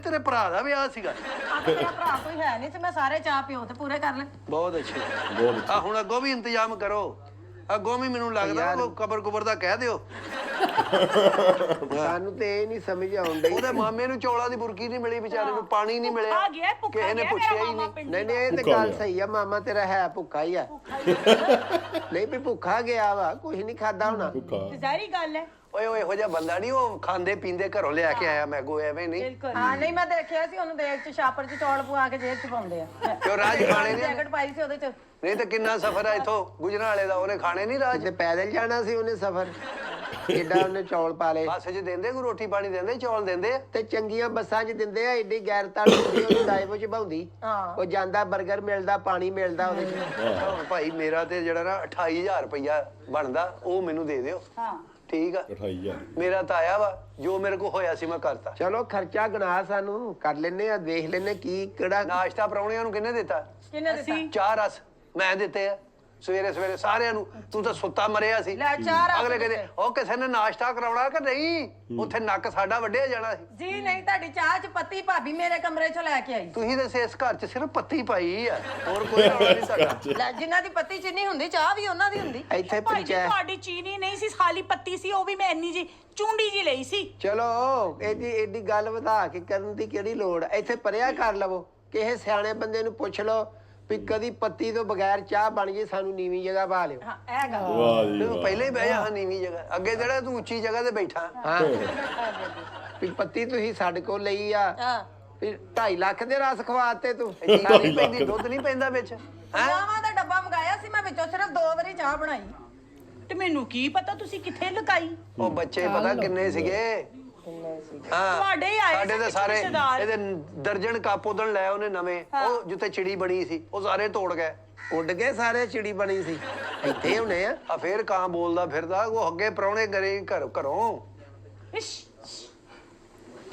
तेरे भरा दा विआह सीगा मेरा भरा कोई है नहीं ते मैं सारे चाह पियो ते पूरे कर ले। बहुत अच्छे आ हुण अगों भी इंतजाम करो अगों भी मैनूं लगदा कबर कुबर दा कह दिओ ਸਾਨੂੰ ਤੇ ਇਹ ਨਹੀਂ ਸਮਝ ਆਉਂਦੀ ਉਹਦੇ ਮਾਮੇ ਨੂੰ ਚੌਲਾਂ ਦੀ ਬੁਰਕੀ ਨਹੀਂ ਮਿਲੀ ਵਿਚਾਰੇ ਨੂੰ ਪਾਣੀ ਨਹੀਂ ਮਿਲਿਆ ਆ ਗਿਆ ਕਿਸੇ ਨੇ ਪੁੱਛਿਆ ਹੀ ਨਹੀਂ ਨਹੀਂ ਨਹੀਂ ਇਹ ਤੇ ਗੱਲ ਸਹੀ ਆ ਮਾਮਾ ਤੇਰਾ ਹੈ ਭੁੱਖਾ ਹੀ ਆ ਨਹੀਂ ਵੀ ਭੁੱਖਾ ਗਿਆ ਵਾ ਕੁਝ ਨਹੀਂ ਖਾਦਾ ਹੋਣਾ ਤੇ ਜ਼ਾਹਰੀ ਗੱਲ ਹੈ। ਓਏ ਓਏ ਇਹੋ ਜਿਹਾ ਬੰਦਾ ਨਹੀਂ ਉਹ ਖਾਂਦੇ ਪੀਂਦੇ ਘਰੋਂ ਲਿਆ ਕੇ ਆਇਆ ਮੈਗੋ ਐਵੇਂ ਨਹੀਂ ਹਾਂ ਨਹੀਂ ਮੈਂ ਦੇਖਿਆ ਸੀ ਉਹਨੂੰ ਦੇਖ ਚ ਛਾਪਰ ਚ ਚੌਲ ਪਵਾ ਕੇ ਜੇਬ ਚ ਪਾਉਂਦੇ ਆ ਕਿਉਂ ਰਾਜ ਖਾਣੇ ਨਹੀਂ ਜੈਕਟ ਪਾਈ ਸੀ ਉਹਦੇ ਚ। ਨਹੀਂ ਤਾਂ ਕਿੰਨਾ ਸਫ਼ਰ ਆ ਇਥੋਂ ਗੁਜਰਾਲੇ ਦਾ ਉਹਨੇ ਖਾਣੇ ਨਹੀਂ ਰਾਜ ਤੇ ਪੈਦਲ ਜਾਣਾ ਸੀ ਉਹਨੇ ਸਫ਼ਰ ਏਡਾ ਉਹਨੇ ਚੌਲ ਪਾ ਲਏ ਬੱਸ 'ਚ ਦਿੰਦੇ ਕੋਈ ਰੋਟੀ ਪਾਣੀ ਦਿੰਦੇ ਚੌਲ ਦਿੰਦੇ ਆ ਤੇ ਚੰਗੀਆਂ ਬੱਸਾਂ 'ਚ ਦਿੰਦੇ ਆ ਏਡੀ ਗੈਰਤਾਂ ਹੁੰਦੀ ਉਹਨੂੰ ਡਾਈਵੋ 'ਚ ਭਾਉਂਦੀ ਉਹ ਜਾਂਦਾ 버ਗਰ ਮਿਲਦਾ ਪਾਣੀ ਮਿਲਦਾ ਉਹਦੇ 'ਚ ਭਾਈ ਮੇਰਾ ਤੇ ਜਿਹੜਾ ਨਾ 28000 ਰੁਪਇਆ ਬਣਦਾ ਉਹ ਮੈਨੂੰ ਦੇ ਦਿਓ ਹਾਂ ਠੀਕ ਆ 28000 ਮੇਰਾ ਤਾਂ ਆਇਆ ਵਾ ਜੋ ਮੇਰੇ ਕੋ ਹੋਇਆ ਸੀ ਮੈਂ ਕਰਤਾ ਚਲੋ ਖਰਚਾ ਗਣਾ ਸਾਨੂੰ ਕਰ ਲੈਨੇ ਆ ਦੇਖ ਲੈਨੇ ਕੀ ਕਿਹੜਾ ਨਾਸ਼ਤਾ ਪਰੌਣਿਆਂ ਨੂੰ ਕਿਹਨੇ ਦਿੱਤਾ ਕਿਹਨੇ ਦਿੱਤਾ? ਚਾਰ ਰਸ ਮੈਂ ਦਿੱਤੇ ਆ ਸਵੇਰੇ ਸਵੇਰੇ ਸਾਰਿਆਂ ਨੂੰ ਤੂੰ ਤਾਂ ਸੁੱਤਾ ਮਰਿਆ ਸੀ ਲੈ ਚਾਰ ਰਸ ਅਗਲੇ ਕਹਿੰਦੇ ਉਹ ਕਿਸੇ ਨੇ ਨਾਸ਼ਤਾ ਕਰਾਉਣਾ ਕਿ ਨਹੀਂ ਉੱਥੇ ਨੱਕ ਸਾਡਾ ਵੱਢਿਆ ਜਾਣਾ ਸੀ ਜੀ ਨਹੀਂ ਤੁਹਾਡੀ ਚਾਹ ਚ ਪੱਤੀ ਭਾਬੀ ਮੇਰੇ ਕਮਰੇ ਚੋਂ ਲੈ ਕੇ ਆਈ। ਤੁਸੀਂ ਤਾਂ ਇਸ ਘਰ 'ਚ ਸਿਰਫ ਪੱਤੀ ਪਾਈ ਆ ਹੋਰ ਕੋਈ ਰੌਲਾ ਨਹੀਂ ਸਾਡਾ ਲੈ ਜਿਨ੍ਹਾਂ ਦੀ ਪੱਤੀ ਚੀਨੀ ਹੁੰਦੀ ਚਾਹ ਵੀ ਉਹਨਾਂ ਦੀ ਹੁੰਦੀ। ਇੱਥੇ ਭਾਈ ਜੀ ਪੰਚਾਇਤ ਤੁਹਾਡੀ ਚੀਨੀ ਨਹੀਂ ਸੀ ਖਾਲੀ ਪੱਤੀ ਸੀ ਉਹ ਵੀ ਮੈਂ ਇੰਨੀ ਜੀ ਚੁੰਡੀ ਜੀ ਲਈ ਸੀ। ਚਲੋ ਏਡੀ ਗੱਲ ਵਧਾ ਕੇ ਕਰਨ ਦੀ ਕਿਹੜੀ ਲੋੜ ਇੱਥੇ ਪਰਿਆ ਕਰ ਲਵੋ ਕਿਸੇ ਸਿਆਣੇ ਬੰਦੇ ਨੂੰ ਪੁੱਛ ਲਓ ਵੀ ਕਦੀ ਪੱਤੀ ਤੋਂ ਬਗੈਰ ਚਾਹ ਬਣ ਜੇ ਸਾਨੂੰ ਨੀਵੀਂ ਜਗ੍ਹਾ ਪਾ ਲਿਓ ਹਾਂ ਇਹ ਗੱਲ ਵਾਹ ਜੀ ਤੂੰ ਪਹਿਲੇ ਹੀ ਬਹਿ ਜਾ ਨੀਵੀਂ ਜਗ੍ਹਾ ਅੱਗੇ ਜਿਹੜਾ ਤੂੰ ਉੱਚੀ ਜਗ੍ਹਾ ਤੇ ਬੈਠਾ ਹਾਂ ਵੀ ਪੱਤੀ ਤੁਸੀਂ ਸਾਡੇ ਕੋਲ ਲਈ ਆ ਹਾਂ ਵੀ 2.5 ਲੱਖ ਦੇ ਰਸ ਖਵਾਤੇ ਤੂੰ ਜੀਰਾ ਨਹੀਂ ਪੈਂਦੀ ਦੁੱਧ ਨਹੀਂ ਪੈਂਦਾ ਵਿੱਚ ਹੈ ਚਾਹਾਂ ਦਾ ਡੱਬਾ ਮੰਗਾਇਆ ਸੀ ਮੈਂ ਵਿੱਚੋਂ ਸਿਰਫ 2 ਵਾਰੀ ਚਾਹ ਬਣਾਈ। ਤੇ ਮੈਨੂੰ ਕੀ ਪਤਾ ਤੁਸੀਂ ਕਿੱਥੇ ਲੁਕਾਈ। ਉਹ ਬੱਚੇ ਪਤਾ ਕਿੰਨੇ ਸੀਗੇ ਹਾਂ ਤੁਹਾਡੇ ਹੀ ਆਏ ਸਾਡੇ ਸੀ ਤਾਂ ਪਿੱਛੇ ਸਾਰੇ ਰਿਸ਼ਤੇਦਾਰ। ਇਹਦੇ ਦਰਜਨ ਕੱਪ ਉਦਣ ਲੈ ਉਹਨੇ ਨਵੇਂ ਉਹ ਜਿੱਥੇ ਚਿੜੀ ਬਣੀ ਸੀ ਉਹ ਸਾਰੇ ਤੋੜ ਗਏ ਉੱਡ ਗਏ ਸਾਰੇ ਚਿੜੀ ਬਣੀ ਸੀ ਇੱਥੇ ਹੁਣੇ ਆ ਆ ਫੇਰ ਕਾਂ ਬੋਲਦਾ ਫਿਰਦਾ ਉਹ ਅੱਗੇ ਪ੍ਰਾਹੁਣੇ ਗਰੇ ਘਰੋਂ ਇਸ਼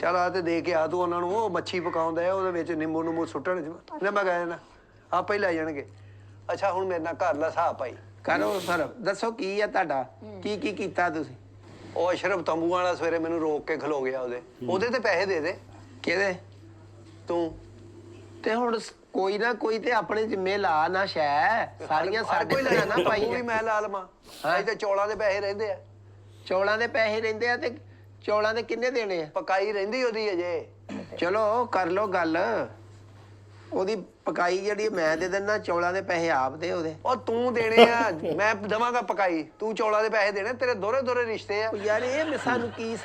ਚੱਲ ਆ ਤੇ ਦੇ ਕੇ ਆ ਤੂੰ ਉਹਨਾਂ ਨੂੰ ਉਹ ਮੱਛੀ ਪਕਾਉਂਦਾ ਹੈ ਉਹਦੇ ਵਿੱਚ ਨਿੰਬੂ ਨੂੰਬੂ ਸੁੱਟਣ ਨੇ ਮੈਂ ਗਏ ਨਾ ਆਪੇ ਹੀ ਲੈ ਜਾਣਗੇ ਅੱਛਾ ਹੁਣ ਮੇਰੇ ਨਾਲ ਘਰ ਦਾ ਹਿਸਾਬ ਪਾਈ ਕਰੋ ਸਰ ਦੱਸੋ ਕੀ ਆ ਤੁਹਾਡਾ ਕੀ ਕੀ ਕੀਤਾ ਤੁਸੀਂ ਉਹ ਅਸ਼ਰਫ ਤੰਬੂ ਵਾਲਾ ਸਵੇਰੇ ਮੈਨੂੰ ਰੋਕ ਕੇ ਖਲੋ ਗਿਆ ਉਹਦੇ ਤੇ ਪੈਸੇ ਦੇ ਦੇ ਕਿਹਦੇ ਤੂੰ ਤੇ ਹੁਣ ਕੋਈ ਨਾ ਕੋਈ ਤੇ ਆਪਣੇ ਜ਼ਿੰਮੇ ਲਾ ਨਾ ਸ਼ੈ ਸਾਰੀਆਂ ਸਾਡੇ ਕੋਈ ਤੇ ਲੈ ਨਾ ਵੀ ਪਾਈ ਮੈਂ ਲਾ ਲਵਾਂ ਹਾਂ ਤੇ ਚੌਲਾਂ ਦੇ ਪੈਸੇ ਰਹਿੰਦੇ ਆ ਚੌਲਾਂ ਦੇ ਪੈਸੇ ਰਹਿੰਦੇ ਆ ਤੇ ਚੌਲਾਂ ਦੇ ਕਿੰਨੇ ਦੇਣੇ ਆ ਪਕਾਈ ਰਹਿੰਦੀ ਉਹਦੀ ਅਜੇ ਚਲੋ ਕਰ ਲੋ ਗੱਲ ਉਹਦੀ ਪਕਾਈ ਜਿਹੜੀ ਮੈਂ ਦੇ ਦਿੰਦਾ ਚੌਲਾਂ ਦੇ ਪੈਸੇ ਆਪ ਦੇ ਉਹਦੇ ਉਹ ਤੂੰ ਦੇਣੇ ਆ ਮੈਂ ਦਵਾਂਗਾ ਪਕਾਈ ਤੂੰ ਚੌਲਾਂ ਦੇ ਪੈਸੇ ਦੇਣੇ ਤੇਰੇ ਦੋਰੇ ਦੋਰੇ ਰਿਸ਼ਤੇ ਆ ਉਹ ਯਾਰ ਇਹ ਸਾਨੂੰ ਕੀ